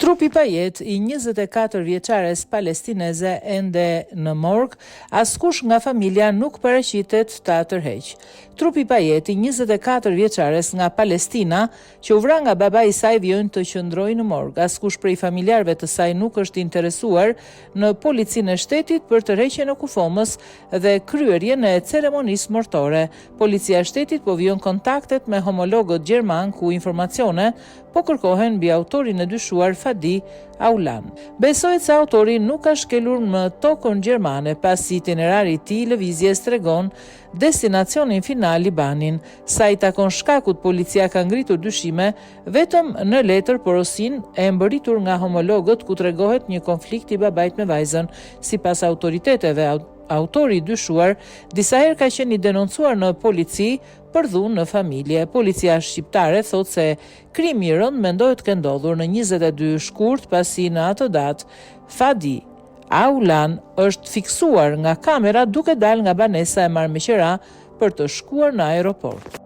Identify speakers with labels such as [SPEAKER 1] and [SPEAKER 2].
[SPEAKER 1] Trupi pa jetë i 24 vjeçares palestineze ende në morg, askush nga familja nuk paraqitet ta tërheq. Trupi pa jetë i 24 vjeçares nga Palestina, që u vra nga babai i saj, vjen të qëndrojë në morg. Askush prej familjarëve të saj nuk është interesuar në policinë e shtetit për tërheqjen e kufomës dhe kryerjen e ceremonisë mortore. Policia e shtetit po vjen kontaktet me homologët gjerman ku informacione po kërkohen mbi autorin e dyshuar Fadi Aulan. Besohet se autori nuk ka shkelur në tokën gjermane, pasi itinerari i tij lëvizjes tregon destinacionin final Libanin. Sa i takon shkakut, policia ka ngritur dyshime vetëm në letër porosin e mbërritur nga homologët, ku tregohet një konflikt i babait me vajzën. Sipas autoriteteve, autori i dyshuar disa herë ka qenë i denoncuar në polici për dhunë në familje. Policia shqiptare thot se krimi i rënd mendohet të ndodhur në 22 shkurt, pasi në atë datë Fadi Aulan është fiksuar nga kamera duke dalë nga banesa e Marmeqera për të shkuar në aeroport.